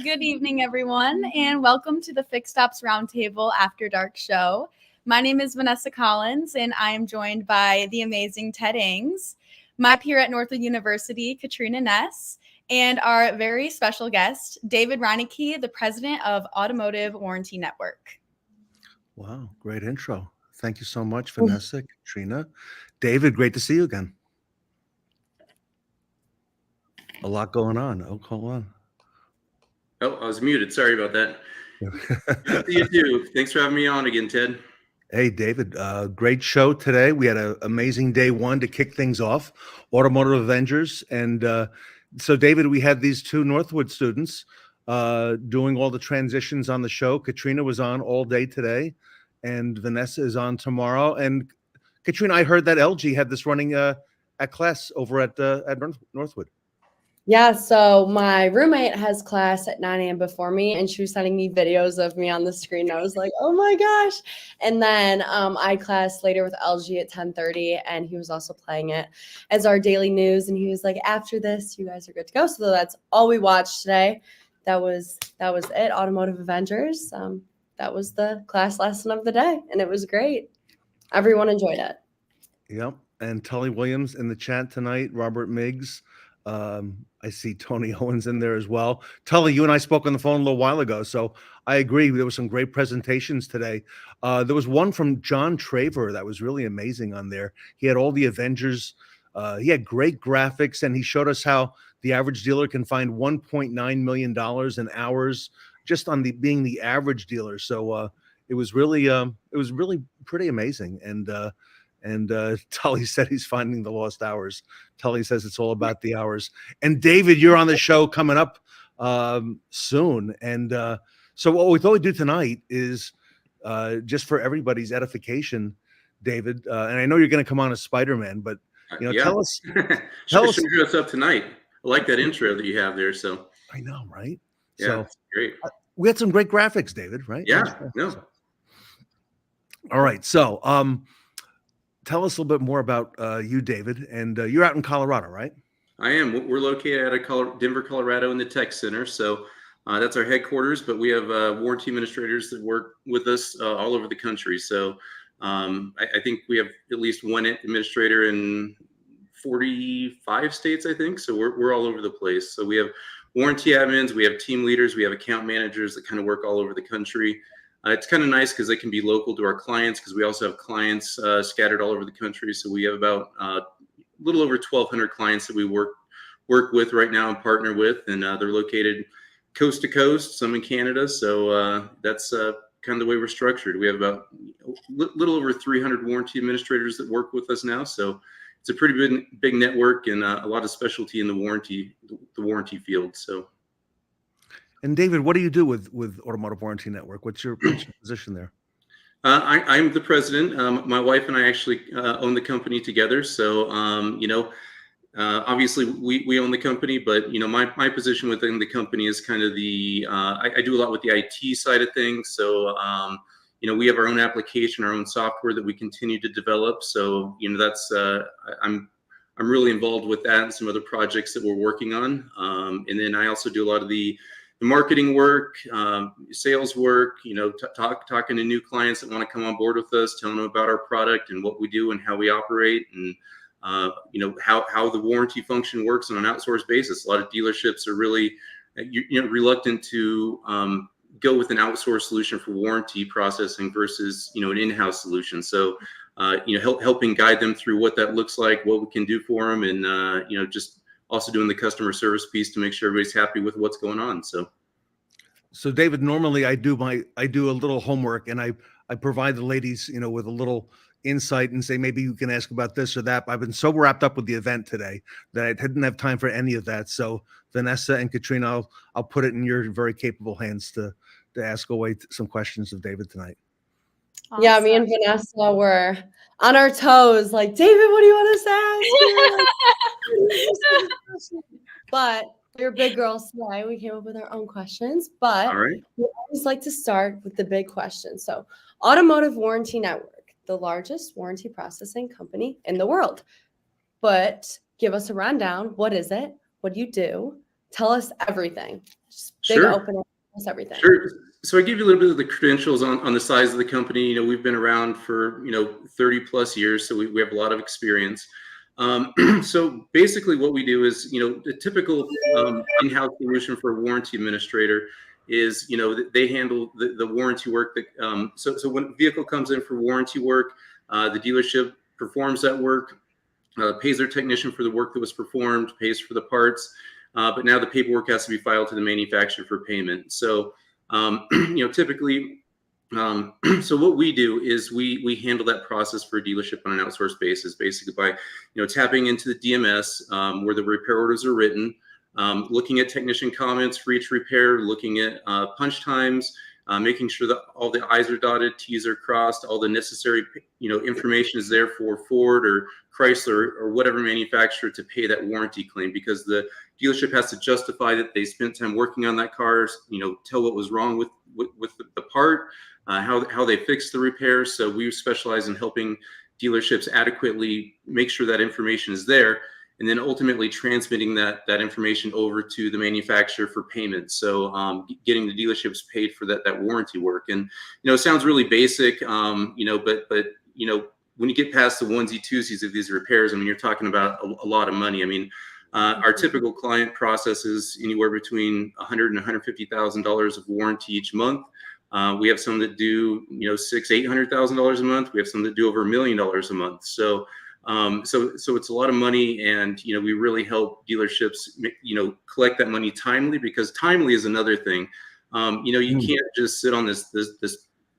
Good evening, everyone, and welcome to the Fixed Ops Roundtable After Dark show. My name is Vanessa Collins, and I am joined by the amazing Ted Ings, my peer at Northwood University, Katrina Ness, and our very special guest, David Reinicke, the president of Automotive Warranty Network. Wow, great intro. Thank you so much, Vanessa, Katrina. David, great to see you again. A lot going on. Oh, hold on. Oh, I was muted. Sorry about that. Good to see you too. Thanks for having me on again, Ted. Hey, David, great show today. We had an amazing day one to kick things off, Automotive Avengers. And so, David, we had these two Northwood students doing all the transitions on the show. Katrina was on all day today, and Vanessa is on tomorrow. And Katrina, I heard that LG had this running at class over at Northwood. Yeah, so my roommate has class at 9 a.m. before me, and she was sending me videos of me on the screen. I was like, oh my gosh. And then I had class later with LG at 10:30, and he was also playing it as our daily news. And he was like, after this, you guys are good to go. So that's all we watched today. That was it, Automotive Avengers. That was the class lesson of the day, and it was great. Everyone enjoyed it. Yep. And Tully Williams in the chat tonight, Robert Miggs. I see Tony Owens in there as well. Tully, you and I spoke on the phone a little while ago, so I agree. There were some great presentations today. There was one from John Traver that was really amazing on there. He had all the Avengers. He had great graphics, and he showed us how the average dealer can find $1.9 million in hours just on being the average dealer. So it was really pretty amazing. And Tully said he's finding the lost hours. Tully says it's all about the hours. And David, you're on the show coming up soon. And so what we thought we'd do tonight is just for everybody's edification, David. And I know you're going to come on as Spider-Man, but tell us. Show us up tonight. I like that intro that you have there. So I know, right? Yeah, so great. We had some great graphics, David. Right? Yeah. No. All right. So tell us a little bit more about you, David, and you're out in Colorado, right? I am. We're located at Denver, Colorado in the Tech Center. So that's our headquarters, but we have warranty administrators that work with us all over the country. So I think we have at least one administrator in 45 states, I think. So we're all over the place. So we have warranty admins, we have team leaders, we have account managers that kind of work all over the country. It's kind of nice because they can be local to our clients, because we also have clients scattered all over the country. So we have about a little over 1,200 clients that we work with right now and partner with, and they're located coast to coast, some in Canada. So that's kind of the way we're structured. We have about a little over 300 warranty administrators that work with us now. So it's a pretty big network, and a lot of specialty in the warranty field. So. And David, what do you do with Automotive Warranty Network? What's your position there? I'm the president. My wife and I actually own the company together. So, obviously we own the company, but, my position within the company is kind of I do a lot with the IT side of things. So, we have our own application, our own software that we continue to develop. So, that's, I'm really involved with that and some other projects that we're working on. And then I also do a lot of the marketing work, sales work, talking to new clients that want to come on board with us, telling them about our product and what we do and how we operate, and how the warranty function works on an outsourced basis. A lot of dealerships are really reluctant to go with an outsourced solution for warranty processing versus an in-house solution. So helping guide them through what that looks like, what we can do for them, and just also doing the customer service piece to make sure everybody's happy with what's going on. So David, normally I do a little homework, and I provide the ladies, with a little insight and say, maybe you can ask about this or that. I've been so wrapped up with the event today that I didn't have time for any of that. So Vanessa and Katrina, I'll put it in your very capable hands to ask away some questions of David tonight. Awesome. Yeah, me and Vanessa were on our toes, like, David, what do you want us to ask? But we're big girls today. We came up with our own questions, but all right. We always like to start with the big question. So, Automotive Warranty Network, the largest warranty processing company in the world. But give us a rundown. What is it? What do you do? Tell us everything. Just big Sure. opening, almost everything. Sure. So I give you a little bit of the credentials on the size of the company. We've been around for, 30 plus years, so we have a lot of experience. So basically what we do is, the typical in-house solution for a warranty administrator is, they handle the warranty work that, so when a vehicle comes in for warranty work, the dealership performs that work, pays their technician for the work that was performed, pays for the parts, but now the paperwork has to be filed to the manufacturer for payment. So, typically, so what we do is we handle that process for a dealership on an outsourced basis, basically by, tapping into the DMS where the repair orders are written, looking at technician comments for each repair, looking at punch times, making sure that all the I's are dotted, T's are crossed, all the necessary, information is there for Ford or Chrysler or whatever manufacturer to pay that warranty claim, because the dealership has to justify that they spent time working on that car, tell what was wrong with the part, how they fixed the repairs. So we specialize in helping dealerships adequately make sure that information is there, and then ultimately transmitting that information over to the manufacturer for payment. So getting the dealerships paid for that warranty work. And, it sounds really basic, but when you get past the onesie twosies of these repairs, you're talking about a lot of money. Our typical client processes anywhere between $100,000 and $150,000 of warranty each month. We have some that do, $600,000-800,000 a month. We have some that do over $1 million a month. So it's a lot of money, and we really help dealerships collect that money timely, because timely is another thing. You can't just sit on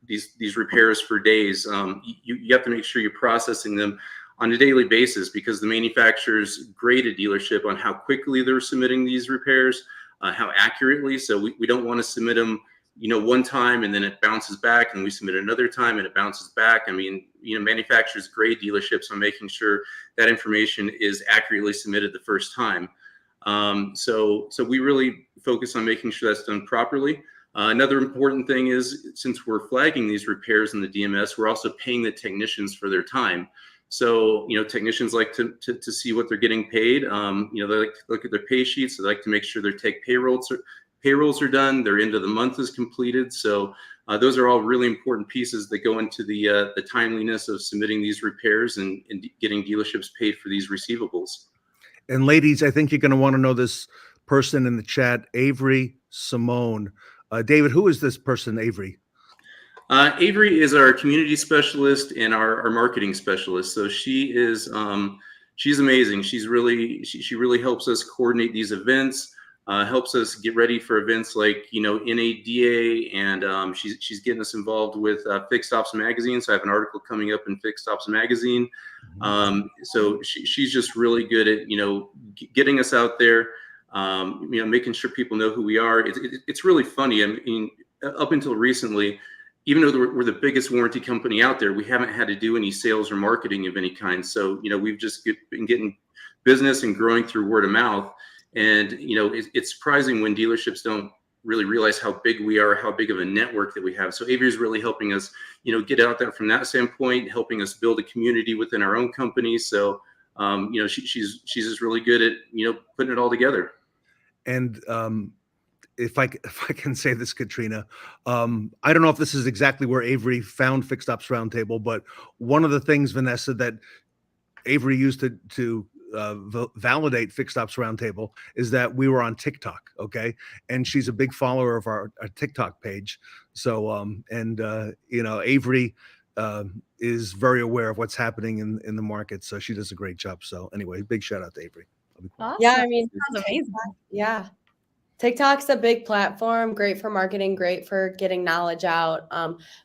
these repairs for days. You have to make sure you're processing them on a daily basis, because the manufacturers grade a dealership on how quickly they're submitting these repairs, how accurately. So we don't want to submit them one time and then it bounces back, and we submit another time and it bounces back. Manufacturers grade dealerships on making sure that information is accurately submitted the first time. So we really focus on making sure that's done properly. Another important thing is, since we're flagging these repairs in the DMS, we're also paying the technicians for their time. So, technicians like to see what they're getting paid. They like to look at their pay sheets. They like to make sure their payrolls are done, their end of the month is completed. So those are all really important pieces that go into the timeliness of submitting these repairs and getting dealerships paid for these receivables. And ladies, I think you're going to want to know this person in the chat, Avery Simone. David, who is this person, Avery? Avery is our community specialist and our marketing specialist. So she is she's amazing. She really helps us coordinate these events, helps us get ready for events like NADA, and she's getting us involved with Fixed Ops Magazine. So I have an article coming up in Fixed Ops Magazine. So she's just really good at getting us out there, making sure people know who we are. It's really funny. Up until recently, even though we're the biggest warranty company out there, we haven't had to do any sales or marketing of any kind. So, we've just been getting business and growing through word of mouth. And, it's surprising when dealerships don't really realize how big we are, how big of a network that we have. So Avery's really helping us, get out there from that standpoint, helping us build a community within our own company. So, she's just really good at, putting it all together. And, if I can say this, Katrina, I don't know if this is exactly where Avery found Fixed Ops Roundtable, but one of the things, Vanessa, that Avery used to validate Fixed Ops Roundtable is that we were on TikTok, okay? And she's a big follower of our TikTok page. So, Avery is very aware of what's happening in the market, so she does a great job. So anyway, big shout out to Avery. Awesome. Yeah, Sounds amazing. Yeah. TikTok's a big platform, great for marketing, great for getting knowledge out.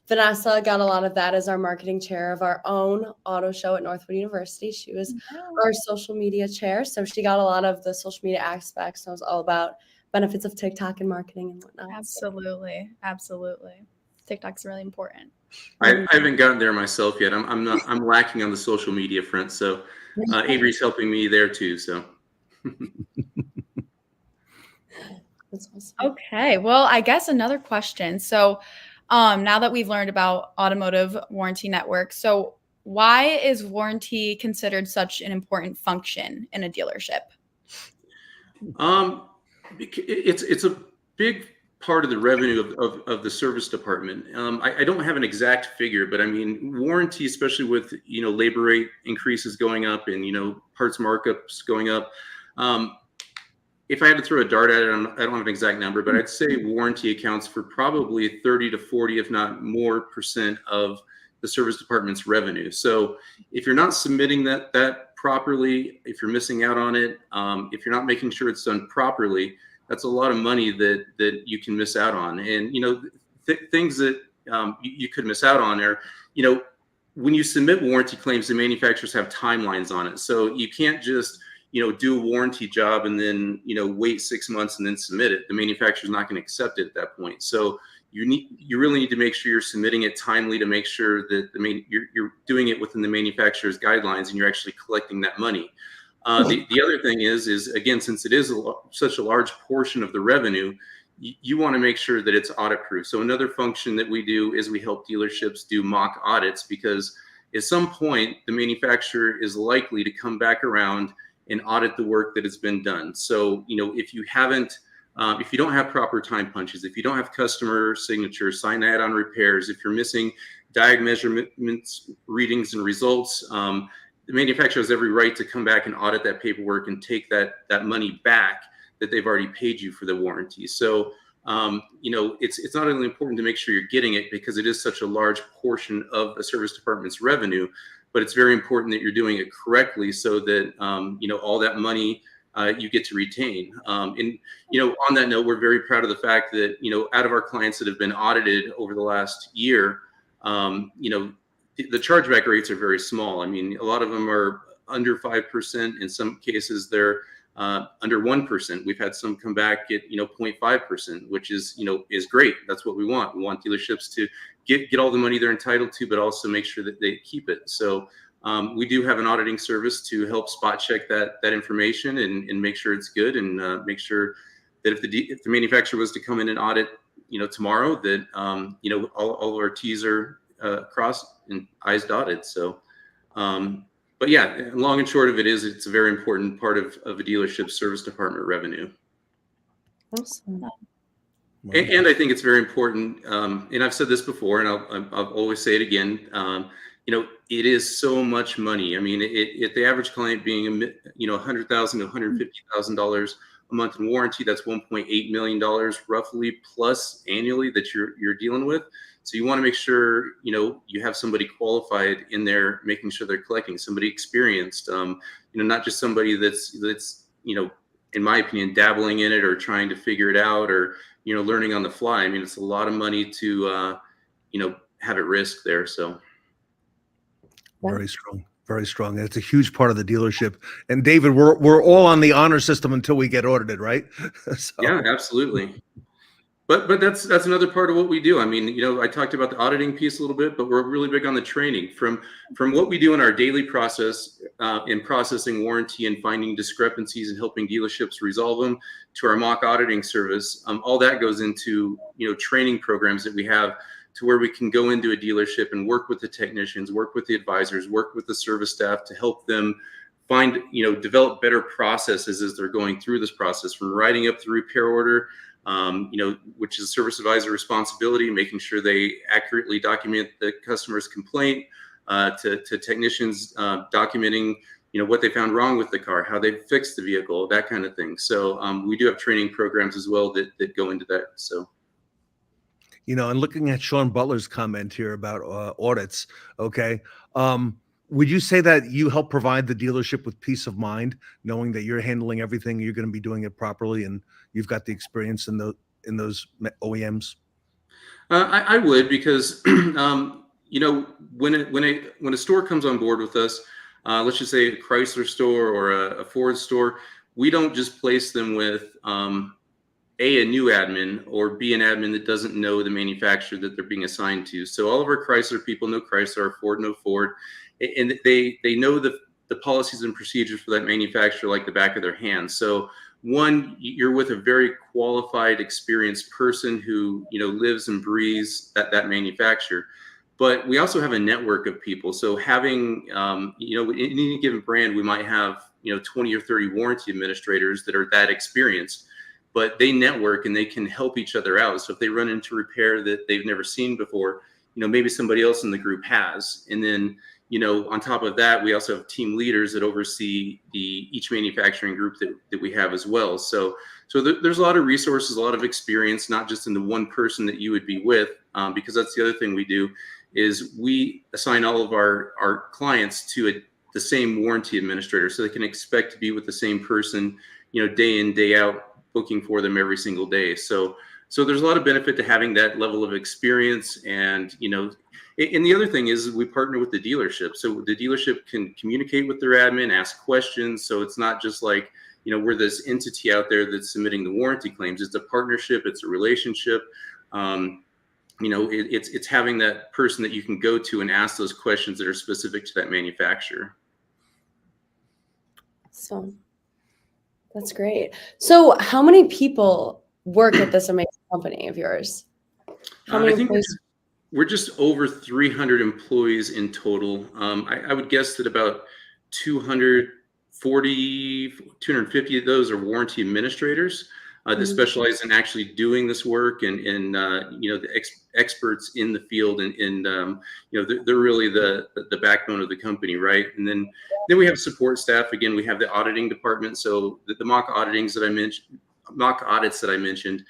Vanessa got a lot of that as our marketing chair of our own auto show at Northwood University. She was our social media chair, so she got a lot of the social media aspects. So it was all about benefits of TikTok and marketing and whatnot. Absolutely. TikTok's really important. I haven't gotten there myself yet. I'm lacking on the social media front. So Avery's helping me there too. So. That's awesome. Okay, well, I guess another question. So now that we've learned about Automotive Warranty Network, so why is warranty considered such an important function in a dealership? It's a big part of the revenue of the service department. I don't have an exact figure, but I mean, warranty, especially with, labor rate increases going up and, parts markups going up. If I had to throw a dart at it, I don't have an exact number, but I'd say warranty accounts for probably 30 to 40, if not more % of the service department's revenue. So if you're not submitting that properly, if you're missing out on it, if you're not making sure it's done properly, that's a lot of money that you can miss out on. And, things that you could miss out on are, when you submit warranty claims, the manufacturers have timelines on it. So you can't just, do a warranty job and then, wait 6 months and then submit it. The manufacturer's not going to accept it at that point. So you really need to make sure you're submitting it timely to make sure that you're doing it within the manufacturer's guidelines and you're actually collecting that money. The other thing is again, since it is such a large portion of the revenue, you want to make sure that it's audit proof. So another function that we do is we help dealerships do mock audits, because at some point the manufacturer is likely to come back around and audit the work that has been done. So, if you don't have proper time punches, if you don't have customer signatures, sign add-on repairs, if you're missing diag measurements, readings, and results, the manufacturer has every right to come back and audit that paperwork and take that money back that they've already paid you for the warranty. So, it's not only important to make sure you're getting it, because it is such a large portion of a service department's revenue, but it's very important that you're doing it correctly so that, all that money you get to retain. And, on that note, we're very proud of the fact that, out of our clients that have been audited over the last year, the chargeback rates are very small. I mean, a lot of them are under 5%. In some cases, they're under 1%. We've had some come back at 0.5%, which is great. That's what we want. We want dealerships to get all the money they're entitled to, but also make sure that they keep it. So we do have an auditing service to help spot check that information and make sure it's good, and make sure that if the manufacturer was to come in and audit tomorrow, that all of our T's are crossed and I's dotted. So but yeah, long and short of it is, it's a very important part of a dealership's service department revenue. Awesome. And I think it's very important, and I've said this before, and I'll always say it again, it is so much money. I mean, if the average client being $100,000 to $150,000 a month in warranty, that's $1.8 million roughly plus annually that you're dealing with. So you want to make sure, you have somebody qualified in there, making sure they're collecting, somebody experienced, not just somebody that's, in my opinion, dabbling in it or trying to figure it out, or, learning on the fly. I mean, it's a lot of money to, have at risk there. So. Very strong. Very strong. And it's a huge part of the dealership. And David, we're all on the honor system until we get audited, right? So. Yeah, absolutely. But that's another part of what we do. I mean, I talked about the auditing piece a little bit, but we're really big on the training. From what we do in our daily process in processing warranty and finding discrepancies and helping dealerships resolve them, to our mock auditing service, all that goes into training programs that we have, to where we can go into a dealership and work with the technicians, work with the advisors, work with the service staff to help them find, develop better processes as they're going through this process, from writing up the repair order, which is service advisor responsibility, making sure they accurately document the customer's complaint, to technicians documenting, what they found wrong with the car, how they fixed the vehicle, that kind of thing. So we do have training programs as well that go into that. So. And looking at Sean Butler's comment here about audits, okay, would you say that you help provide the dealership with peace of mind, knowing that you're handling everything, you're going to be doing it properly, and you've got the experience in those OEMs? I would, because when a store comes on board with us, let's just say a Chrysler store or a Ford store, we don't just place them with A, new admin, or B, an admin that doesn't know the manufacturer that they're being assigned to. So all of our Chrysler people know Chrysler, our Ford know Ford, and they know the policies and procedures for that manufacturer like the back of their hand. So one, you're with a very qualified, experienced person who lives and breathes that manufacturer. But we also have a network of people. So having in any given brand, we might have 20 or 30 warranty administrators that are that experienced. but they network and they can help each other out. So if they run into repair that they've never seen before, maybe somebody else in the group has. And then, on top of that, we also have team leaders that oversee each manufacturing group that we have as well. So there's a lot of resources, a lot of experience, not just in the one person that you would be with, because that's the other thing we do is we assign all of our clients to the same warranty administrator, so they can expect to be with the same person, day in, day out, booking for them every single day. So there's a lot of benefit to having that level of experience. And, and the other thing is we partner with the dealership. So the dealership can communicate with their admin, ask questions. So it's not just like, we're this entity out there that's submitting the warranty claims. It's a partnership. It's a relationship. It's having that person that you can go to and ask those questions that are specific to that manufacturer. So that's great. So how many people work at this amazing company of yours? How many I think employees? we're just over 300 employees in total. I would guess that about 250 of those are warranty administrators that specialize in actually doing this work, and the experts in the field, and they're really the backbone of the company, right? And then we have support staff. Again, we have the auditing department. So the mock audits that I mentioned,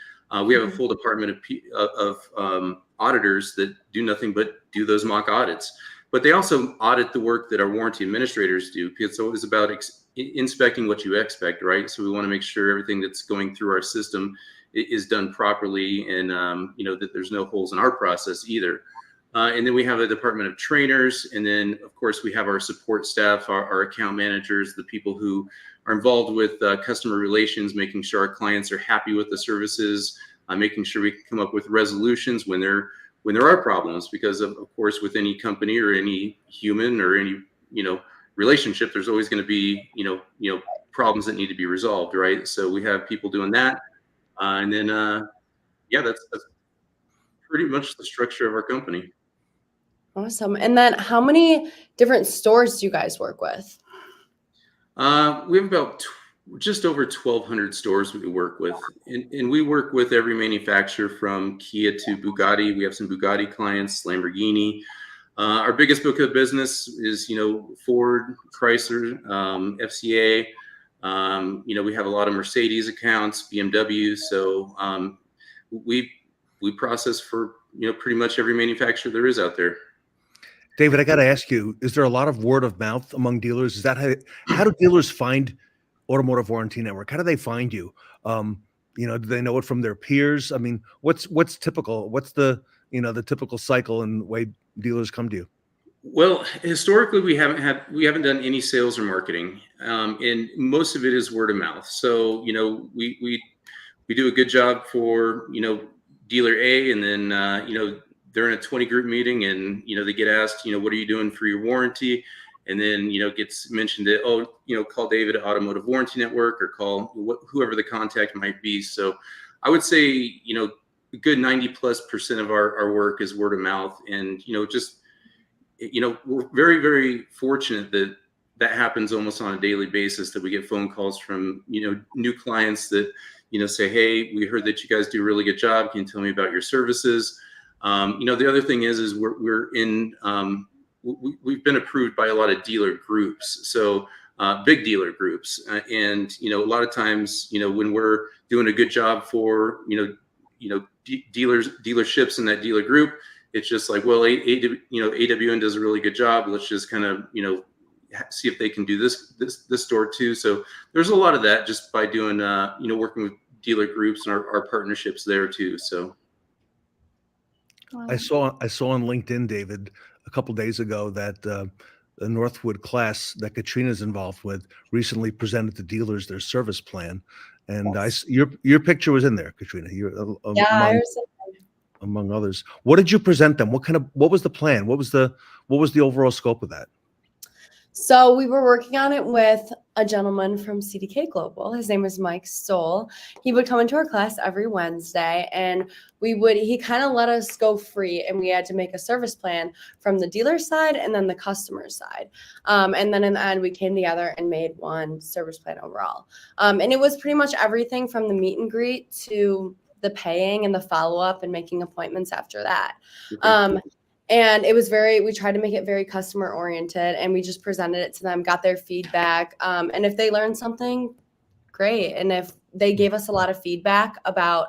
we have a full department of auditors that do nothing but do those mock audits. But they also audit the work that our warranty administrators do, because it's always about inspecting what you expect, right? So we want to make sure everything that's going through our system is done properly, and that there's no holes in our process either. And then we have a department of trainers, and then of course we have our support staff, our account managers, the people who are involved with customer relations, making sure our clients are happy with the services, making sure we can come up with resolutions when there are problems, because of course with any company or any human or any relationship, there's always going to be problems that need to be resolved, right? So we have people doing that, and then that's pretty much the structure of our company. Awesome. And then how many different stores do you guys work with? We have about just over 1,200 stores we work with, and we work with every manufacturer from Kia to Bugatti. We have some Bugatti clients, Lamborghini. Our biggest book of business is Ford, Chrysler, FCA. We have a lot of Mercedes accounts, BMW. So we process for pretty much every manufacturer there is out there. David, I got to ask you, is there a lot of word of mouth among dealers? Is that how do dealers find Automotive Warranty Network? How do they find you? Do they know it from their peers? I mean, what's typical? What's the typical cycle and way dealers come to you? Well, historically, we haven't done any sales or marketing, and most of it is word of mouth. So we do a good job for dealer A, and then they're in a 20 group meeting, and they get asked, what are you doing for your warranty? And then gets mentioned that, call David at Automotive Warranty Network, or call whoever the contact might be. So I would say a good 90+% of our work is word of mouth, and we're very, very fortunate that happens almost on a daily basis, that we get phone calls from new clients that say, hey, we heard that you guys do a really good job, can you tell me about your services? The other thing is we're in we've been approved by a lot of dealer groups, so big dealer groups, and a lot of times when we're doing a good job for dealerships in that dealer group, it's just like, well, AWN does a really good job, let's just kind of see if they can do this store too. So there's a lot of that just by doing working with dealer groups and our partnerships there too. So Wow. I saw on LinkedIn, David, a couple days ago that the Northwood class that Katrina's involved with recently presented to dealers their service plan, and Yes. your picture was in there, Katrina. You're among others. What did you present them? What was the plan? What was the overall scope of that? So we were working on it with a gentleman from CDK Global. His name is Mike Stoll. He would come into our class every Wednesday, and he kind of let us go free, and we had to make a service plan from the dealer side and then the customer side. And then in the end, we came together and made one service plan overall. And it was pretty much everything from the meet and greet to the paying and the follow-up and making appointments after that. And it was we tried to make it very customer oriented, and we just presented it to them, got their feedback. And if they learned something, great. And if they gave us a lot of feedback about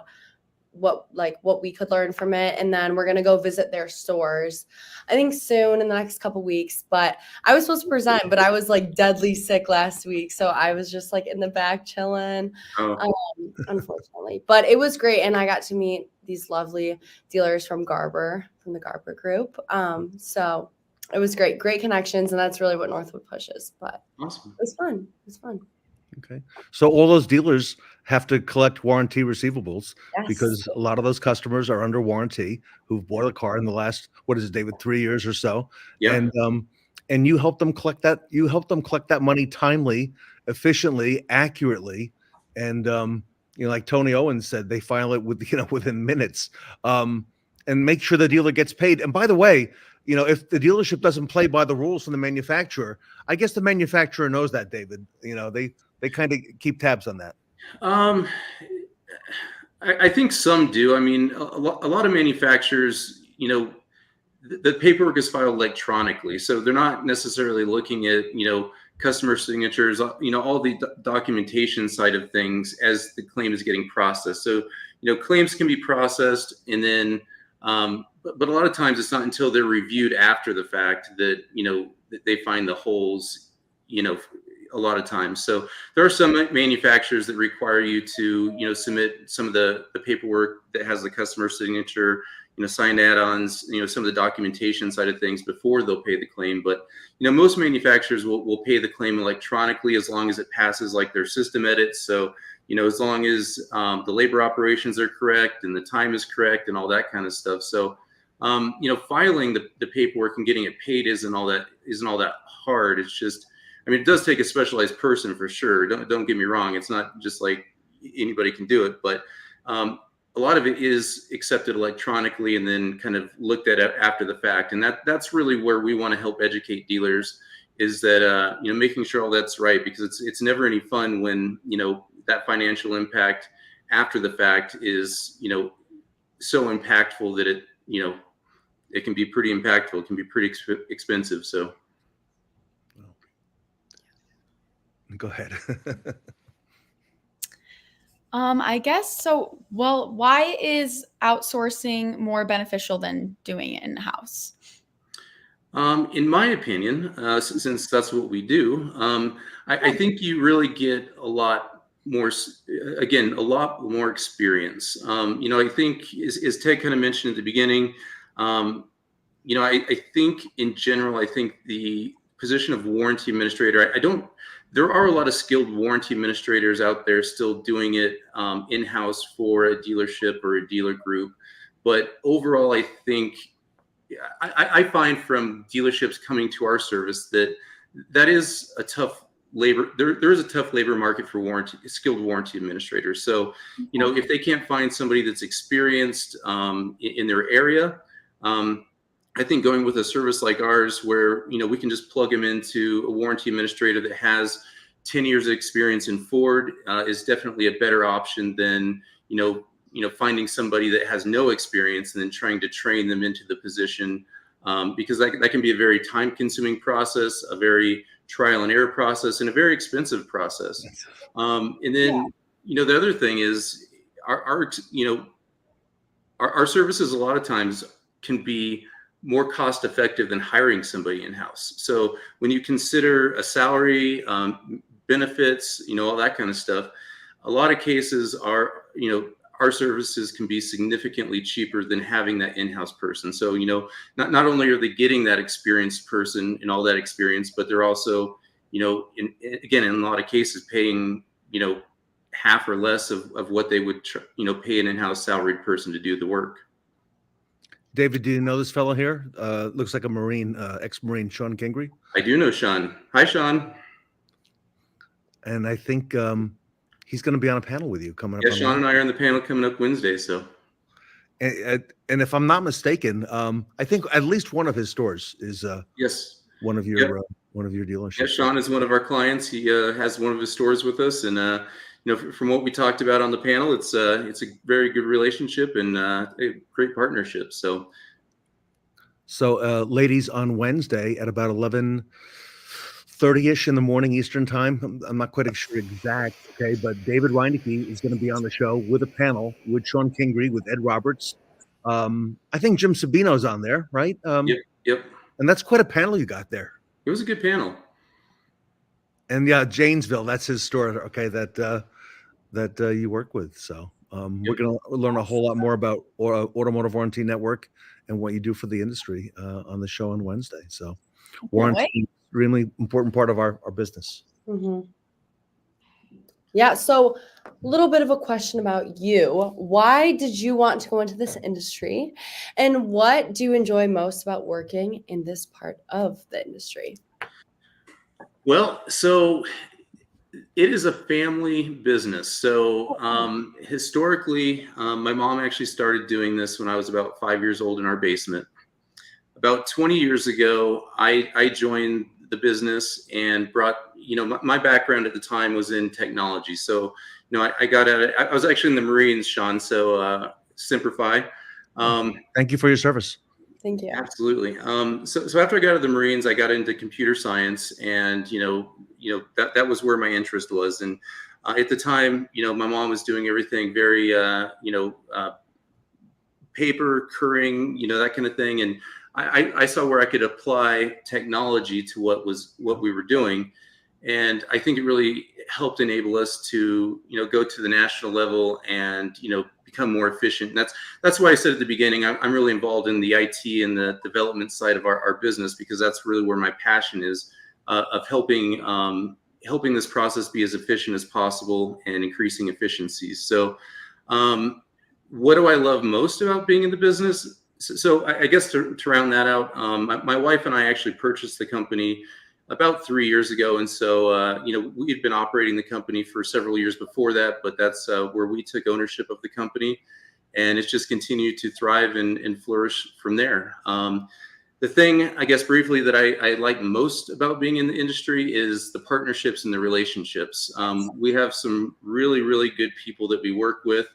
what we could learn from it, and then we're going to go visit their stores, I think soon in the next couple weeks. But I was supposed to present, but I was like deadly sick last week. So I was just like in the back chilling, unfortunately. But it was great. And I got to meet these lovely dealers from the Garber group. So it was great connections. And that's really what Northwood pushes. But awesome. It was fun. Okay. So all those dealers have to collect warranty receivables, Yes. because a lot of those customers are under warranty who've bought a car in the last, what is it, David, 3 years or so. Yeah. And you help them collect that. You help them collect that money timely, efficiently, accurately. And, like Tony Owens said, they file it within minutes, and make sure the dealer gets paid. And by the way, if the dealership doesn't play by the rules from the manufacturer, I guess the manufacturer knows that, David. They kind of keep tabs on that. I think some do. I mean, a lot of manufacturers, the paperwork is filed electronically, so they're not necessarily looking at, customer signatures, all the documentation side of things as the claim is getting processed. So, claims can be processed, and then, but a lot of times it's not until they're reviewed after the fact that, that they find the holes, a lot of times. So there are some manufacturers that require you to, submit some of the paperwork that has the customer signature, signed add-ons, some of the documentation side of things before they'll pay the claim. But, most manufacturers will pay the claim electronically as long as it passes like their system edits. So, as long as the labor operations are correct and the time is correct and all that kind of stuff. So, filing the paperwork and getting it paid isn't all that hard. It's just, it does take a specialized person for sure. Don't get me wrong. It's not just like anybody can do it, but a lot of it is accepted electronically and then kind of looked at after the fact. And that's really where we want to help educate dealers, is that, making sure all that's right, because it's never any fun when, that financial impact after the fact is, so impactful that it can be pretty impactful. It can be pretty expensive. So. Go ahead. I guess so. Well, why is outsourcing more beneficial than doing it in-house? In my opinion, since that's what we do, I think you really get a lot more experience. I think as Ted kind of mentioned at the beginning, I think in general, I think the position of warranty administrator, there are a lot of skilled warranty administrators out there still doing it in-house for a dealership or a dealer group. But overall, I think I find from dealerships coming to our service that is a tough labor. There is a tough labor market for skilled warranty administrators. So, if they can't find somebody that's experienced in their area, I think going with a service like ours, where we can just plug them into a warranty administrator that has 10 years of experience in Ford, is definitely a better option than finding somebody that has no experience and then trying to train them into the position, because that can be a very time-consuming process, a very trial and error process, and a very expensive process. And then the other thing is our services a lot of times can be more cost effective than hiring somebody in-house. So when you consider a salary, benefits, all that kind of stuff, a lot of cases our services can be significantly cheaper than having that in-house person. So, not only are they getting that experienced person and all that experience, but they're also, in a lot of cases paying, half or less of what they would, pay an in-house salaried person to do the work. David, do you know this fellow here? Looks like a Marine, ex-Marine, Sean Kingery. I do know Sean. Hi, Sean. And I think he's going to be on a panel with you coming up. Yeah, Sean and I are on the panel coming up Wednesday. So, and if I'm not mistaken, I think at least one of his stores is yes, one of your dealerships. Yeah, Sean is one of our clients. He has one of his stores with us, and from what we talked about on the panel, it's a very good relationship and a great partnership. So, ladies, on Wednesday at about 11:30ish in the morning Eastern time. I'm not quite sure exact, okay, but David Reinicke is going to be on the show with a panel with Sean Kingery, with Ed Roberts. I think Jim Sabino's on there, right? Yep. And that's quite a panel you got there. It was a good panel. And yeah, Janesville, that's his store, okay, that you work with. So we're going to learn a whole lot more about Automotive Warranty Network and what you do for the industry on the show on Wednesday. So warranty, extremely important part of our business. Mm-hmm. Yeah. So a little bit of a question about you. Why did you want to go into this industry? And what do you enjoy most about working in this part of the industry? Well, so it is a family business. So historically, my mom actually started doing this when I was about 5 years old in our basement. About 20 years ago, I joined the business and brought, my background at the time was in technology. So, I got at it. I was actually in the Marines, Sean. So Simplify. Thank you for your service. Thank you. Absolutely. So after I got out of the Marines, I got into computer science, and that was where my interest was. And at the time, my mom was doing everything very, paper, curring, that kind of thing. And I saw where I could apply technology to what we were doing. And I think it really helped enable us to, go to the national level and, become more efficient. And that's why I said at the beginning, I'm really involved in the IT and the development side of our business, because that's really where my passion is, of helping this process be as efficient as possible and increasing efficiencies. So what do I love most about being in the business? So I guess to round that out, my wife and I actually purchased the company about 3 years ago. And so, we had been operating the company for several years before that, but that's where we took ownership of the company, and it's just continued to thrive and flourish from there. The thing, I guess, briefly that I like most about being in the industry is the partnerships and the relationships. We have some really, really good people that we work with.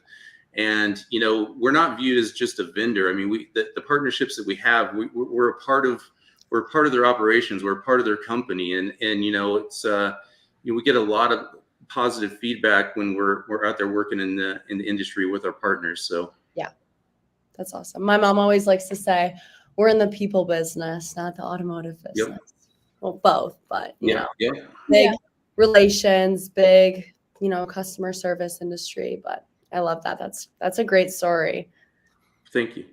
And, we're not viewed as just a vendor. I mean, the partnerships that we have, we're a part of their operations. We're a part of their company. And it's, we get a lot of positive feedback when we're out there working in the industry with our partners. So, yeah, that's awesome. My mom always likes to say, we're in the people business, not the automotive business. Yep. Well, both, but, big relations, big, customer service industry, but I love that. That's a great story. Thank you.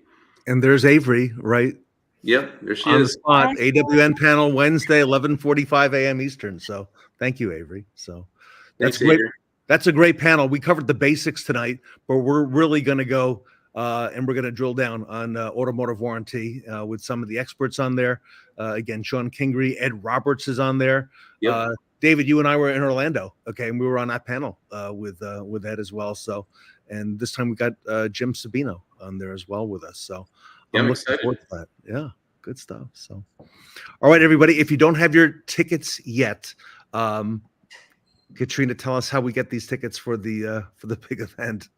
And there's Avery, right? Yep, there she on is. The spot. AWN panel Wednesday, 11:45 a.m. Eastern. So thank you, Avery. So that's great. Avery. That's a great panel. We covered the basics tonight, but we're really going to go and we're going to drill down on automotive warranty with some of the experts on there. Again, Sean Kingery, Ed Roberts is on there. Yep. David, you and I were in Orlando, okay, and we were on that panel with Ed as well. So, and this time we got Jim Sabino on there as well with us. So I'm looking forward to that. Yeah, good stuff. So, all right, everybody, if you don't have your tickets yet, Katrina, tell us how we get these tickets for the big event.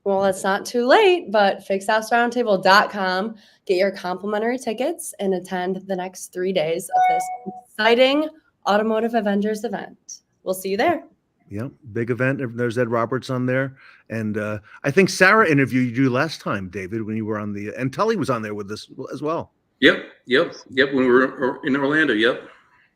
Well, it's not too late, but fixedhouseroundtable.com. Get your complimentary tickets and attend the next 3 days of this exciting Automotive Avengers event. We'll see you there. Yep, big event. There's Ed Roberts on there. And I think Sarah interviewed you last time, David, when you were on and Tully was on there with us as well. Yep. When we were in Orlando, yep.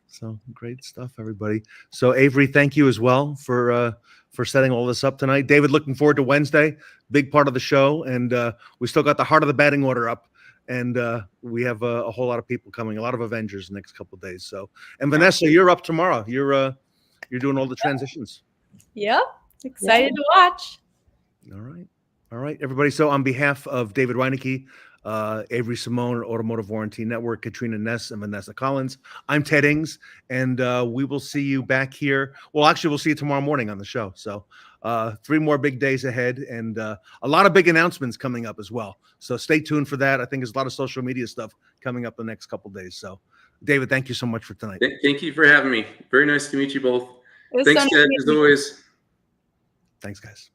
So great stuff, everybody. So Avery, thank you as well for setting all this up tonight. David, looking forward to Wednesday, big part of the show. And we still got the heart of the batting order up. And we have a whole lot of people coming, a lot of Avengers the next couple of days. So, and Vanessa, you're up tomorrow. You're doing all the transitions. Yep. Excited to watch. All right, everybody. So on behalf of David Reinicke, Avery Simone, Automotive Warranty Network, Katrina Ness, and Vanessa Collins. I'm Ted Ings, and we will see you back here. Well, actually, we'll see you tomorrow morning on the show. So 3 more big days ahead, and a lot of big announcements coming up as well. So stay tuned for that. I think there's a lot of social media stuff coming up the next couple of days. So, David, thank you so much for tonight. Thank you for having me. Very nice to meet you both. It was Thanks, so nice Ted, meeting as you. always. Thanks, guys.